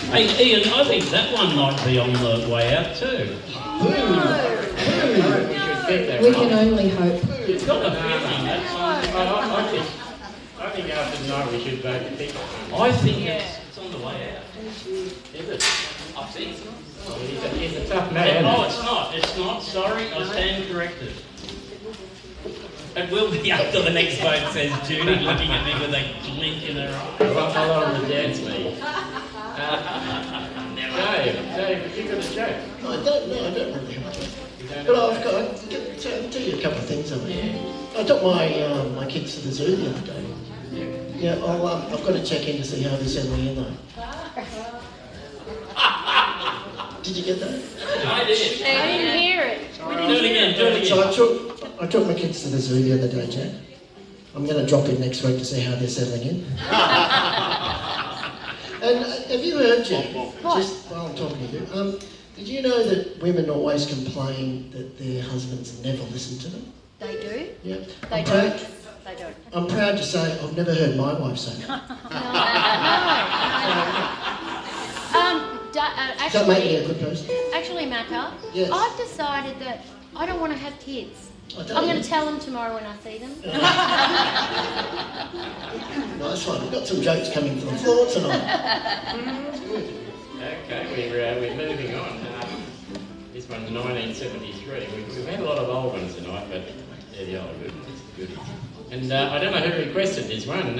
Hey, Ian, I think that one might be on the way out too. We should pick that We one. can only hope. It's got a feeling that's on. I think after tonight we should vote to pick it. I think it's on the way out. Is it? I think. He's a tough man. Oh, it's not. It's not. Sorry, I stand corrected. It will be after the next vote, says Judy, looking at me with a glint in her eye. I'll on the dance me. Dave, you got a joke? I don't really have a joke. But I'll tell you a couple of things of it. I took my kids to the zoo the other day. Yeah, I've got to check in to see how they're settling in though. Did you get that? I did. I didn't hear it. Do it again, do it again. So I took my kids to the zoo the other day, Jack. I'm going to drop in next week to see how they're settling in. And have you heard, Jack, just while I'm talking to you, did you know that women always complain that their husbands never listen to them? They do? Yeah. They don't. They don't. I'm proud to say I've never heard my wife say that. Does that make me a good person? Actually, Macca, Yes. I've decided that I don't want to have kids. I don't I'm going know. to tell them tomorrow when I see them. Nice one. We've got some jokes coming from the floor tonight. Okay, we're moving on. This one's 1973. We've had a lot of old ones tonight, but they're the old ones. Good. And I don't know who requested this one.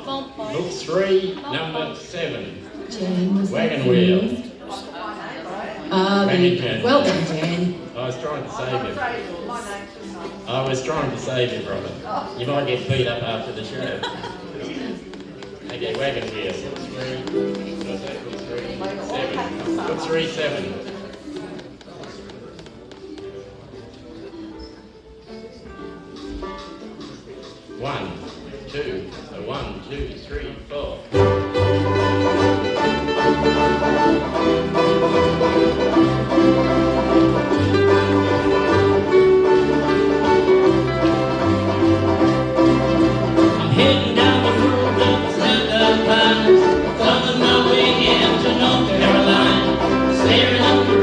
Book 3, number 7. Wagon Wheel. Well done, Dan. I was trying to save you. I was trying to save you, brother. You might get beat up after the show. Okay, Wagon Wheel. Book 3, 7. One, two, 1, 2, 3, 4. I'm heading down the road up through the pines, thumbing my way into North Carolina, staring up the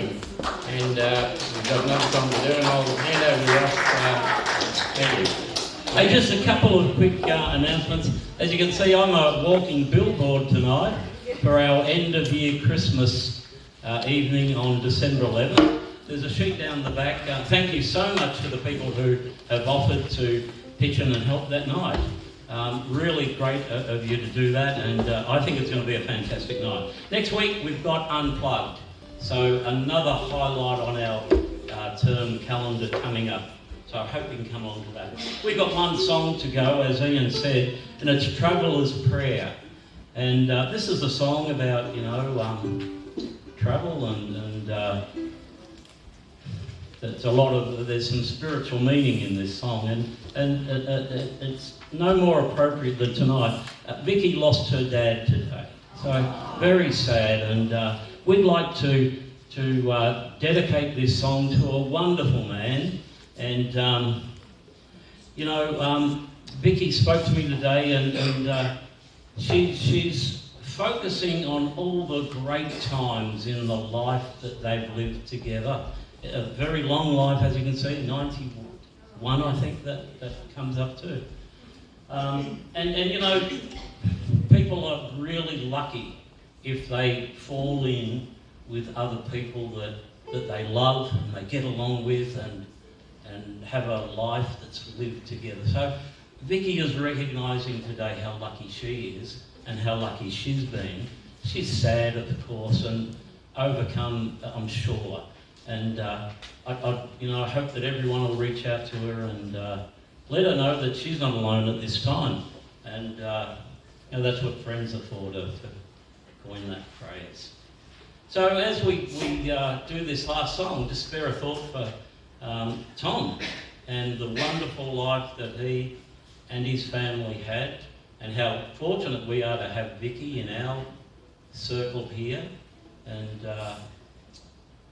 home. And we've got another song to do, and I'll hand over to Ross. Thank you. Hey, just a couple of quick announcements. As you can see, I'm a walking billboard tonight for our end-of-year Christmas evening on December 11th. There's a sheet down the back. Thank you so much to the people who have offered to pitch in and help that night. Really great of you to do that, and I think it's going to be a fantastic night. Next week, we've got Unplugged. So another highlight on our term calendar coming up. So I hope you can come along to that. We've got one song to go, as Ian said, and it's Traveller's Prayer. And this is a song about, you know, travel and it's a lot of, there's some spiritual meaning in this song, and it's no more appropriate than tonight. Vicky lost her dad today, so very sad, and we'd like to dedicate this song to a wonderful man. And you know, Vicky spoke to me today, and she's focusing on all the great times in the life that they've lived together. A very long life, as you can see, 91, I think that comes up to. And you know, people are really lucky if they fall in with other people that they love and they get along with and have a life that's lived together. So Vicky is recognising today how lucky she is and how lucky she's been. She's sad, of course, and overcome, I'm sure. And you know, I hope that everyone will reach out to her and let her know that she's not alone at this time. And you know, that's what friends are for, to coin that phrase. So as we do this last song, just spare a thought for Tom and the wonderful life that he and his family had, and how fortunate we are to have Vicky in our circle here. And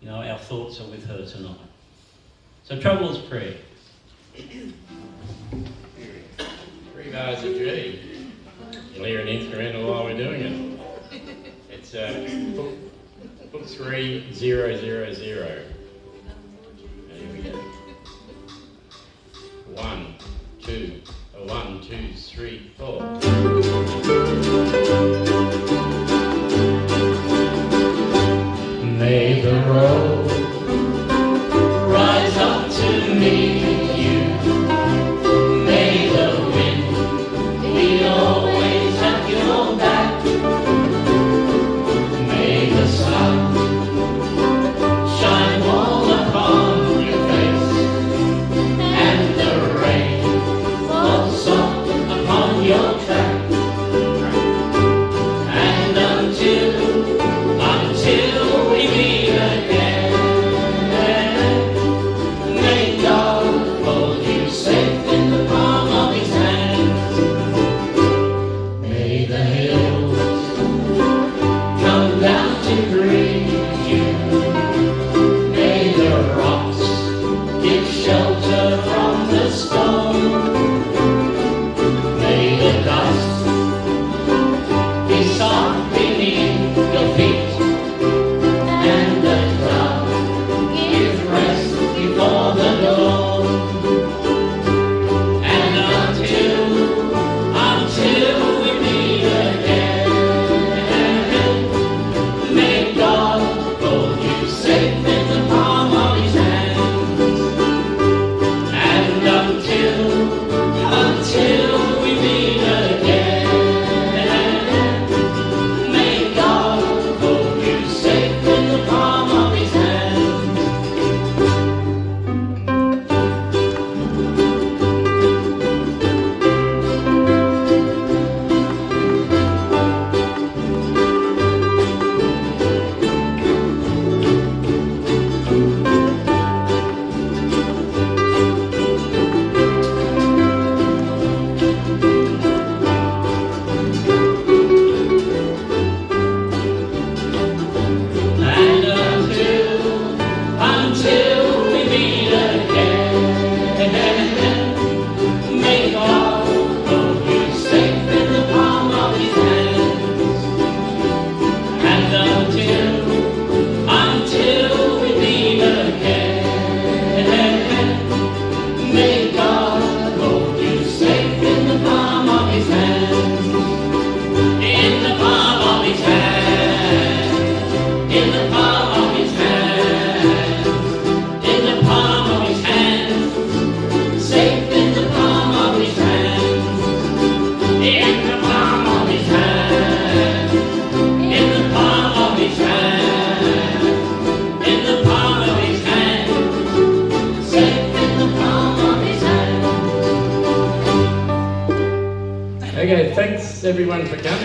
you know, our thoughts are with her tonight. So, Traveller's Prayer. 3 bars of G. You'll hear an instrumental while we're doing it. It's book 3000. Here we go. 1, 2, 1, 2, 3, 4. May the road rise up to meet you. May the wind be always at your back. May the sun shine warm upon your face, and the rain fall soft upon your track. And until we meet again, may God hold you safe in the palm of his hands. May the hills come down to greet you. May the rocks give shelter from the storm. May the dust be soft beneath your feet, and the cloud give rest before the dawn. And until we meet again, may God hold you safe in the palm of his hand. And until we meet again, may God hold you safe in the palm of his hand. everyone for coming.